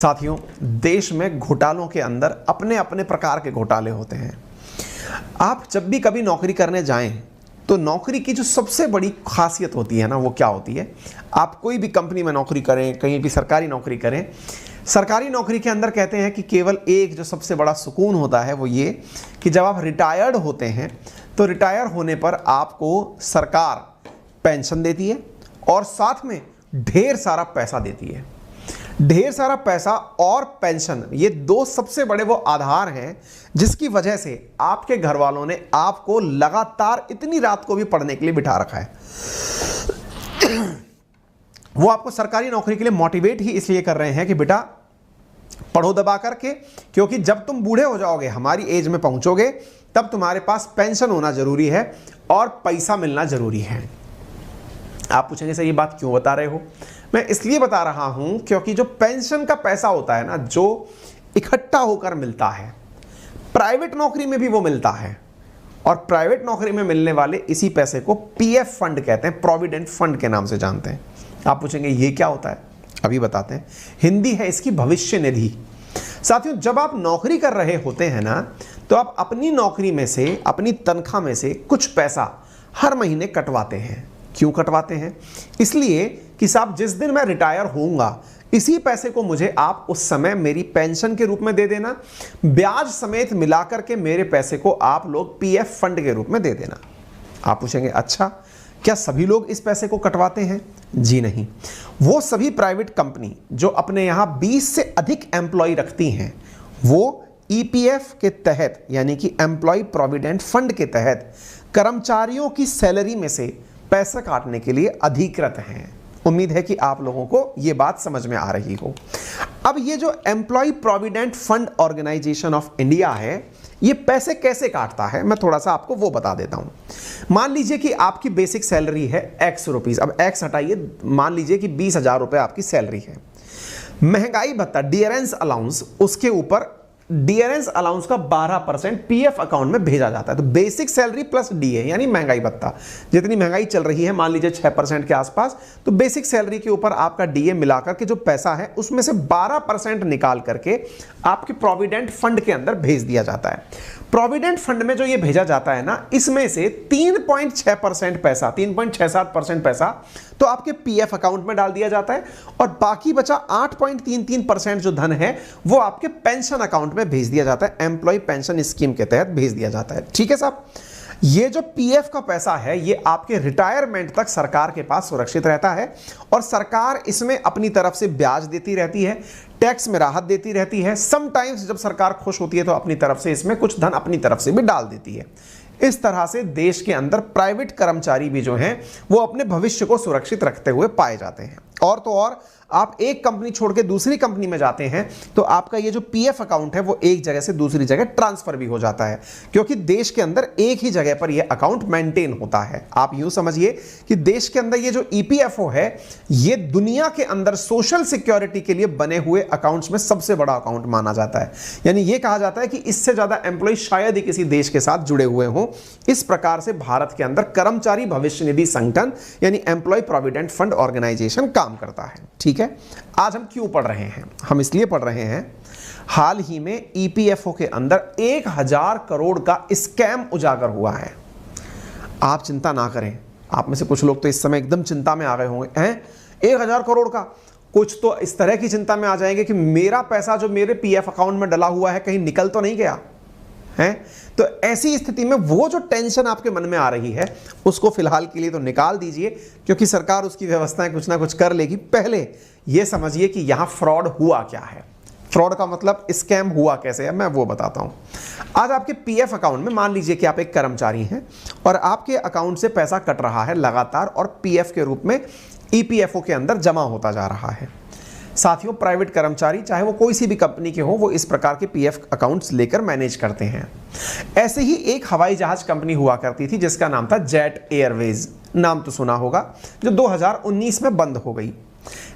साथियों, देश में घोटालों के अंदर अपने अपने प्रकार के घोटाले होते हैं। आप जब भी कभी नौकरी करने जाएं तो नौकरी की जो सबसे बड़ी खासियत होती है ना, वो क्या होती है। आप कोई भी कंपनी में नौकरी करें, कहीं भी सरकारी नौकरी करें, सरकारी नौकरी के अंदर कहते हैं कि केवल एक जो सबसे बड़ा सुकून होता है वो ये कि जब आप रिटायर्ड होते हैं तो रिटायर होने पर आपको सरकार पेंशन देती है और साथ में ढेर सारा पैसा देती है। ढेर सारा पैसा और पेंशन, ये दो सबसे बड़े वो आधार हैं जिसकी वजह से आपके घर वालों ने आपको लगातार इतनी रात को भी पढ़ने के लिए बिठा रखा है। वो आपको सरकारी नौकरी के लिए मोटिवेट ही इसलिए कर रहे हैं कि बेटा पढ़ो दबा करके, क्योंकि जब तुम बूढ़े हो जाओगे, हमारी एज में पहुंचोगे, तब तुम्हारे पास पेंशन होना जरूरी है और पैसा मिलना जरूरी है। आप पूछेंगे सर ये बात क्यों बता रहे हो। मैं इसलिए बता रहा हूं क्योंकि जो पेंशन का पैसा होता है ना, जो इकट्ठा होकर मिलता है, प्राइवेट नौकरी में भी वो मिलता है और प्राइवेट नौकरी में मिलने वाले इसी पैसे को पीएफ फंड कहते हैं, प्रोविडेंट फंड के नाम से जानते हैं। आप पूछेंगे ये क्या होता है, अभी बताते हैं। हिंदी है इसकी भविष्य निधि। साथियों, जब आप नौकरी कर रहे होते हैं ना, तो आप अपनी नौकरी में से, अपनी तनख्वाह में से कुछ पैसा हर महीने कटवाते हैं। क्यों कटवाते हैं? इसलिए कि साहब जिस दिन मैं रिटायर होऊंगा, इसी पैसे को मुझे आप उस समय मेरी पेंशन के रूप में दे देना, ब्याज समेत मिलाकर के मेरे पैसे को आप लोग पीएफ फंड के रूप में दे देना। आप पूछेंगे अच्छा, क्या सभी लोग इस पैसे को कटवाते हैं? जी नहीं। वो सभी प्राइवेट कंपनी जो अपने यहां 20 से अधिक एम्प्लॉय रखती हैं, वो ईपीएफ के तहत, यानी कि एम्प्लॉय प्रोविडेंट फंड के तहत कर्मचारियों की सैलरी में से पैसा काटने के लिए अधिकृत हैं। उम्मीद है कि आप लोगों को यह बात समझ में आ रही हो। अब ये जो employee provident fund organisation of India है, ये पैसे कैसे काटता है, मैं थोड़ा सा आपको वो बता देता हूं। मान लीजिए कि आपकी बेसिक सैलरी है x रुपीस, अब x हटाइए, मान लीजिए कि 20,000 रुपए आपकी सैलरी है। महंगाई भत्ता, डियरेंस अलाउंस, उसके ऊपर डियरेंस अलाउंस का 12% पीएफ अकाउंट में भेजा जाता है। तो बेसिक सैलरी प्लस डीए यानी महंगाई भत्ता, जितनी महंगाई चल रही है, मान लीजिए 6% के आसपास, तो बेसिक सैलरी के ऊपर आपका डीए मिलाकर के जो पैसा है उसमें से 12% निकाल करके आपके प्रोविडेंट फंड के अंदर भेज दिया जाता है। प्रोविडेंट फंड में जो ये भेजा जाता है ना, इसमें से 3.6% पैसा, 3.67% पैसा तो आपके पीएफ अकाउंट में डाल दिया जाता है और बाकी बचा 8.33% जो धन है वो आपके पेंशन अकाउंट में भेज दिया जाता है, एम्प्लॉय पेंशन स्कीम के तहत भेज दिया जाता है। ठीक है साहब, ये जो पीएफ का पैसा है ये आपके रिटायरमेंट तक सरकार के पास सुरक्षित रहता है और सरकार इसमें अपनी तरफ से ब्याज देती रहती है, टैक्स में राहत देती रहती है। समटाइम्स जब सरकार खुश होती है तो अपनी तरफ से इसमें कुछ धन अपनी तरफ से भी डाल देती है। इस तरह से देश के अंदर प्राइवेट कर्मचारी भी जो हैं वो अपने भविष्य को सुरक्षित रखते हुए पाए जाते हैं। और तो और आप एक कंपनी छोड़ के दूसरी कंपनी में जाते हैं तो आपका ये जो पीएफ अकाउंट है वो एक जगह से दूसरी जगह ट्रांसफर भी हो जाता है, क्योंकि देश के अंदर एक ही जगह पर यह अकाउंट मेंटेन होता है। आप यूं समझिए कि देश के अंदर ये जो ईपीएफओ है, ये दुनिया के अंदर सोशल सिक्योरिटी के लिए बने हुए अकाउंट्स में सबसे बड़ा अकाउंट माना जाता है। यानी यह कहा जाता है कि इससे ज्यादा एम्प्लॉय शायद ही किसी देश के साथ जुड़े हुए हों। इस प्रकार से भारत के अंदर कर्मचारी भविष्य निधि संगठन यानी एम्प्लॉय प्रोविडेंट फंड ऑर्गेनाइजेशन काम करता है। ठीक है, आज हम क्यों पढ़ रहे हैं? हम इसलिए पढ़ रहे हैं, हाल ही में ईपीएफओ के अंदर 1000 करोड़ का स्कैम उजागर हुआ है। आप चिंता ना करें, आप में से कुछ लोग तो इस समय एकदम चिंता में आ गए होंगे, हैं 1000 करोड़ का, कुछ तो इस तरह की चिंता में आ जाएंगे कि मेरा पैसा जो मेरे पीएफ अकाउंट में डला हुआ है कहीं निकल तो नहीं गया है। तो ऐसी स्थिति में वो जो टेंशन आपके मन में आ रही है उसको फिलहाल के लिए तो निकाल दीजिए, क्योंकि सरकार उसकी व्यवस्थाएं कुछ ना कुछ कर लेगी। पहले ये समझिए कि यहां फ्रॉड हुआ क्या है। फ्रॉड का मतलब स्कैम हुआ कैसे है, मैं वो बताता हूं। आज आपके पीएफ अकाउंट में मान लीजिए कि आप एक कर्मचारी हैं और आपके अकाउंट से पैसा कट रहा है लगातार और पीएफ के रूप में ईपीएफओ के अंदर जमा होता जा रहा है। साथियों, प्राइवेट कर्मचारी चाहे वो कोई सी भी कंपनी के हो, वो इस प्रकार के पीएफ अकाउंट्स लेकर मैनेज करते हैं। ऐसे ही एक हवाई जहाज कंपनी हुआ करती थी जिसका नाम था जेट एयरवेज, नाम तो सुना होगा, जो 2019 में बंद हो गई।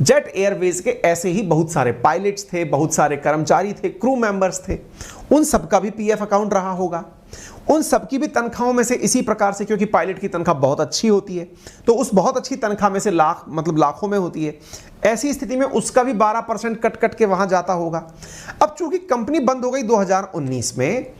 जेट एयरवेज के ऐसे ही बहुत सारे पायलट्स थे, बहुत सारे कर्मचारी थे, क्रू मेंबर्स थे, उन सबका भी पीएफ अकाउंट रहा होगा। उन सबकी भी तनख्वाहों में से इसी प्रकार से, क्योंकि पायलट की तनख्वाह बहुत अच्छी होती है, तो उस बहुत अच्छी तनख्वाह में से लाख मतलब लाखों में होती है, ऐसी स्थिति में उसका भी 12% कट के वहां जाता होगा। अब चूंकि कंपनी बंद हो गई 2019 में,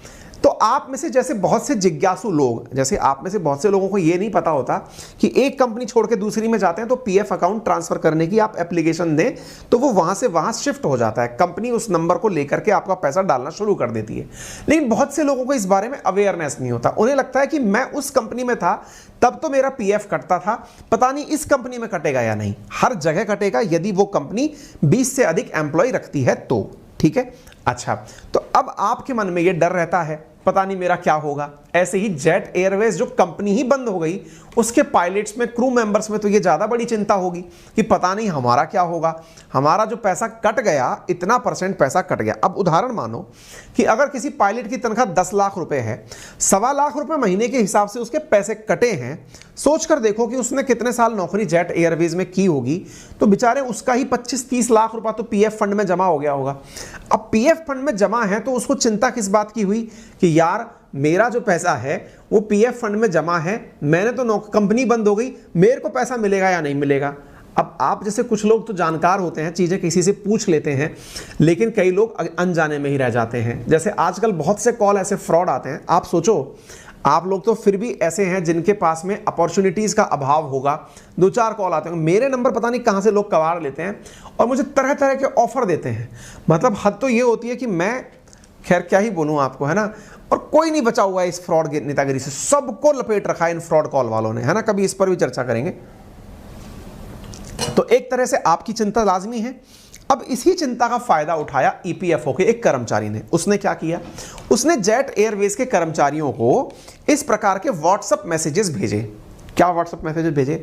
तो आप में से जैसे बहुत से जिज्ञासु लोग, जैसे आप में से बहुत से लोगों को यह नहीं पता होता कि एक कंपनी छोड़ के दूसरी में जाते हैं तो पीएफ अकाउंट ट्रांसफर करने की आप एप्लीकेशन दें तो वो वहां से वहां शिफ्ट हो जाता है, कंपनी उस नंबर को लेकर के आपका पैसा डालना शुरू कर देती है। लेकिन बहुत से लोगों को इस बारे में अवेयरनेस नहीं होता, उन्हें लगता है कि मैं उस कंपनी में था तब तो मेरा पीएफ कटता था, पता नहीं इस कंपनी में कटेगा या नहीं। हर जगह कटेगा यदि वो कंपनी 20 से अधिक एम्प्लॉय रखती है तो, ठीक है। अच्छा, तो अब आपके मन में ये डर रहता है पता नहीं मेरा क्या होगा। ऐसे ही जेट एयरवेज जो कंपनी ही बंद हो गई, उसके पायलट्स में, क्रू मेंबर्स में तो ये ज्यादा बड़ी चिंता होगी कि पता नहीं हमारा क्या होगा, हमारा जो पैसा कट गया, इतना % पैसा कट गया। अब उदाहरण मानो कि अगर किसी पायलट की तनख्वाह 10 लाख रुपए है, 1.25 लाख रुपए महीने के हिसाब से उसके पैसे कटे हैं, सोचकर देखो कि उसने कितने साल नौकरी जेट एयरवेज में की होगी, तो बेचारे उसका ही 25-30 लाख रुपया तो पीएफ फंड में जमा हो गया होगा। अब पीएफ फंड में जमा है तो उसको चिंता किस बात की हुई कि यार मेरा जो पैसा है वो पीएफ फंड में जमा है, मैंने तो कंपनी बंद हो गई, मेरे को पैसा मिलेगा या नहीं मिलेगा। अब आप जैसे कुछ लोग तो जानकार होते हैं, चीजें किसी से पूछ लेते हैं, लेकिन कई लोग अनजाने में ही रह जाते हैं। जैसे आजकल बहुत से कॉल ऐसे फ्रॉड आते हैं, आप सोचो आप लोग तो फिर भी ऐसे हैं जिनके पास में अपॉर्चुनिटीज का अभाव होगा, 2-4 कॉल आते हैं, मेरे नंबर पता नहीं कहां से लोग कबाड़ लेते हैं और मुझे तरह तरह के ऑफर देते हैं। मतलब हद तो ये होती है कि मैं खैर क्या ही बोलूं आपको, है ना। और कोई नहीं बचा हुआ है इस फ्रॉड नेतागिरी से, सबको लपेट रखा है इन फ्रॉड कॉल वालों ने, है ना। कभी इस पर भी चर्चा करेंगे। तो एक तरह से आपकी चिंता लाजमी है। अब इसी चिंता का फायदा उठाया ईपीएफओ के एक कर्मचारी ने। उसने क्या किया, उसने जेट एयरवेज के कर्मचारियों को इस प्रकार के व्हाट्सएप मैसेजेस भेजे। क्या व्हाट्सएप मैसेजेस भेजे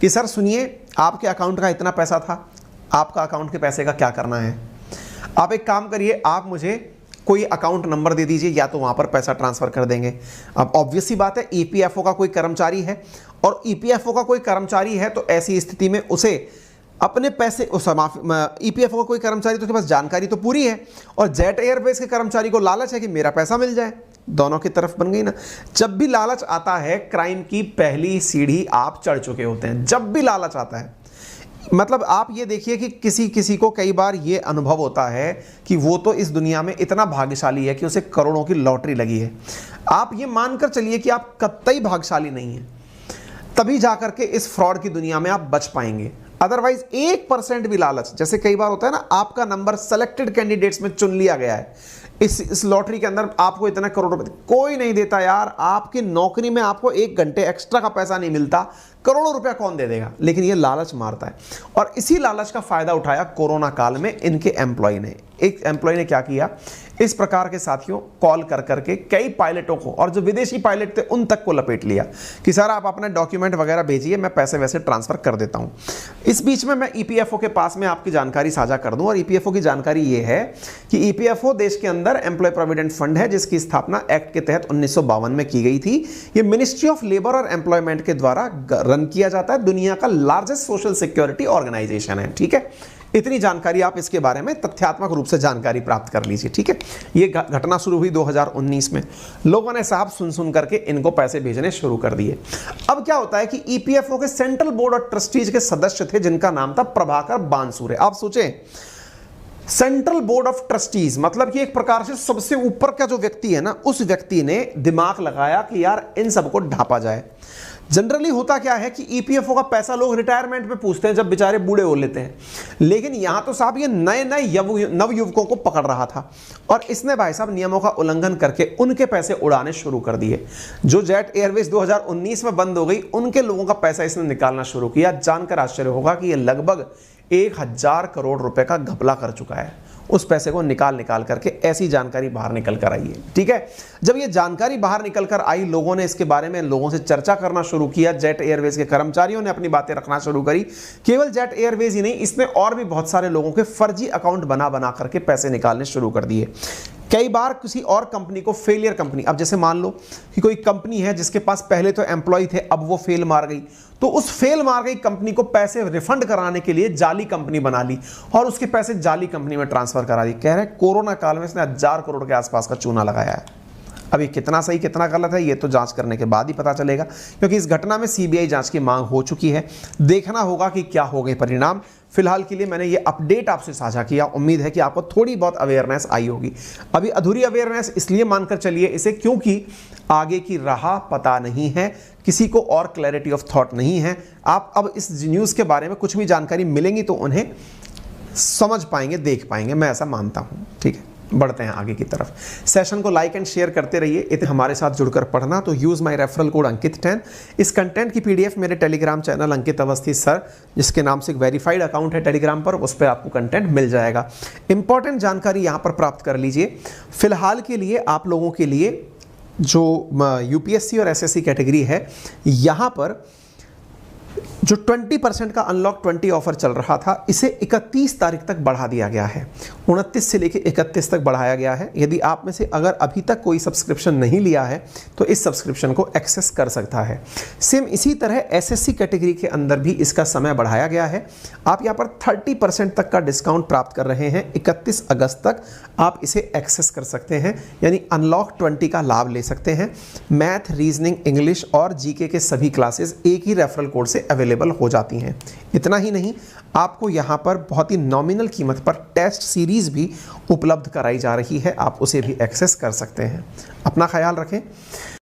कि सर सुनिए, आपके अकाउंट का इतना पैसा था, आपका अकाउंट के पैसे का क्या करना है, आप एक काम करिए, आप मुझे कोई अकाउंट नंबर दे दीजिए या तो वहां पर पैसा ट्रांसफर कर देंगे। अब ऑब्वियस सी बात है, ईपीएफओ का कोई कर्मचारी है, और ईपीएफओ का कोई कर्मचारी है तो ऐसी स्थिति में उसे अपने पैसे, ईपीएफओ का कोई कर्मचारी तो उसके पास जानकारी तो पूरी है, और जेट एयरवेज के कर्मचारी को लालच है कि मेरा पैसा मिल जाए। दोनों की तरफ बन गई ना। जब भी लालच आता है, क्राइम की पहली सीढ़ी आप चढ़ चुके होते हैं। जब भी लालच आता है, मतलब आप ये देखिए कि किसी किसी को कई बार ये अनुभव होता है कि वो तो इस दुनिया में इतना भाग्यशाली है कि उसे करोड़ों की लॉटरी लगी है। आप ये मानकर चलिए कि आप कतई भाग्यशाली नहीं है, तभी जाकर के इस फ्रॉड की दुनिया में आप बच पाएंगे। अदरवाइज 1% भी लालच, जैसे कई बार होता है ना, आपका नंबर सेलेक्टेड कैंडिडेट्स में चुन लिया गया है, इस लॉटरी के अंदर आपको इतना करोड़ रुपए, कोई नहीं देता यार। आपकी नौकरी में आपको 1 घंटे एक्स्ट्रा का पैसा नहीं मिलता, करोड़ों रुपया कौन दे देगा। लेकिन ये लालच मारता है, और इसी लालच का फायदा उठाया कोरोना काल में इनके एम्प्लॉय ने। एक एम्प्लॉय ने क्या किया, इस प्रकार के साथियों कॉल कर करके कई पायलटों को, और जो विदेशी पायलट थे उन तक को लपेट लिया कि सर आप अपना डॉक्यूमेंट वगैरह भेजिए, मैं पैसे वैसे ट्रांसफर कर देता हूं। इस बीच में मैं ईपीएफओ के पास में आपकी जानकारी साझा कर दूं, और ईपीएफओ की जानकारी ये है कि ईपीएफओ देश के अंदर एम्प्लॉय प्रोविडेंट फंड है, जिसकी स्थापना एक्ट के तहत 1952 में की गई थी। ये मिनिस्ट्री ऑफ लेबर और एम्प्लॉयमेंट के द्वारा रन किया जाता है, दुनिया का लार्जेस्ट सोशल सिक्योरिटी ऑर्गेनाइजेशन है। ठीक है, इतनी जानकारी आप इसके बारे में तथ्यात्मक रूप से जानकारी प्राप्त कर लीजिए। ठीक है, ये घटना शुरू हुई 2019 में। लोगों ने साहब सुन सुन करके इनको पैसे भेजने शुरू कर दिए। अब क्या होता है कि ईपीएफओ के सेंट्रल बोर्ड ऑफ ट्रस्टीज के सदस्य थे जिनका नाम था प्रभाकर बानसूरे। आप सोचें, सेंट्रल बोर्ड ऑफ ट्रस्टीज मतलब कि एक प्रकार से सबसे ऊपर का जो व्यक्ति है ना, उस व्यक्ति ने दिमाग लगाया कि यार इन सबको ढांपा जाए। जनरली होता क्या है कि ईपीएफओ का पैसा लोग रिटायरमेंट में पूछते हैं जब बेचारे बूढ़े हो लेते हैं, लेकिन यहां तो साहब ये नए नए नवयुवकों को पकड़ रहा था, और इसने भाई साहब नियमों का उल्लंघन करके उनके पैसे उड़ाने शुरू कर दिए। जो जेट एयरवेज 2019 में बंद हो गई, उनके लोगों का पैसा इसने निकालना शुरू किया। जानकर आश्चर्य होगा कि ये लगभग 1000 करोड़ रुपए का घपला कर चुका है। उस पैसे को निकाल करके ऐसी जानकारी बाहर निकल कर आई है। ठीक है, जब ये जानकारी बाहर निकल कर आई, लोगों ने इसके बारे में लोगों से चर्चा करना शुरू किया। जेट एयरवेज के कर्मचारियों ने अपनी बातें रखना शुरू करी। केवल जेट एयरवेज ही नहीं, इसने और भी बहुत सारे लोगों के फर्जी अकाउंट बना करके पैसे निकालने शुरू कर दिए। कई बार किसी और कंपनी को फेलियर कंपनी, अब जैसे मान लो कि कोई कंपनी है जिसके पास पहले तो एम्प्लॉय थे, अब वो फेल मार गई, तो उस फेल मार गई कंपनी को पैसे रिफंड कराने के लिए जाली कंपनी बना ली और उसके पैसे जाली कंपनी में ट्रांसफर करा दी। कह रहे कोरोना काल में इसने 1000 करोड़ के आसपास का चूना लगाया है। अभी कितना सही कितना गलत है ये तो जांच करने के बाद ही पता चलेगा, क्योंकि इस घटना में सीबीआई जांच की मांग हो चुकी है। देखना होगा कि क्या हो गए परिणाम। फिलहाल के लिए मैंने ये अपडेट आपसे साझा किया, उम्मीद है कि आपको थोड़ी बहुत अवेयरनेस आई होगी। अभी अधूरी अवेयरनेस इसलिए मानकर चलिए इसे, क्योंकि आगे की राह पता नहीं है, किसी को और क्लैरिटी ऑफ थॉट नहीं है। आप अब इस न्यूज़ के बारे में कुछ भी जानकारी मिलेंगी तो उन्हें समझ पाएंगे, देख पाएंगे, मैं ऐसा मानता हूँ। ठीक है, बढ़ते हैं आगे की तरफ। सेशन को लाइक एंड शेयर करते रहिए। इतने हमारे साथ जुड़कर पढ़ना तो यूज़ माय रेफरल कोड अंकित 10। इस कंटेंट की पीडीएफ मेरे टेलीग्राम चैनल अंकित अवस्थी सर, जिसके नाम से एक वेरीफाइड अकाउंट है टेलीग्राम पर, उस पर आपको कंटेंट मिल जाएगा। इंपॉर्टेंट जानकारी यहाँ पर प्राप्त कर लीजिए। फिलहाल के लिए आप लोगों के लिए जो यूपीएससी और एसएससी कैटेगरी है, यहाँ पर जो 20% का अनलॉक 20 ऑफर चल रहा था, इसे 31 तारीख तक बढ़ा दिया गया है। 29 से लेकर 31 तक बढ़ाया गया है। यदि आप में से अगर अभी तक कोई सब्सक्रिप्शन नहीं लिया है तो इस सब्सक्रिप्शन को एक्सेस कर सकता है। सेम इसी तरह एसएससी कैटेगरी के अंदर भी इसका समय बढ़ाया गया है। आप यहाँ पर 30% तक का डिस्काउंट प्राप्त कर रहे हैं। 31 अगस्त तक आप इसे एक्सेस कर सकते हैं, यानी अनलॉक 20 का लाभ ले सकते हैं। मैथ, रीजनिंग, इंग्लिश और जीके के सभी क्लासेस एक ही रेफरल कोड से अवेलेबल हो जाती हैं। इतना ही नहीं, आपको यहाँ पर बहुत ही नॉमिनल कीमत पर टेस्ट सीरीज भी उपलब्ध कराई जा रही है, आप उसे भी एक्सेस कर सकते हैं। अपना ख्याल रखें।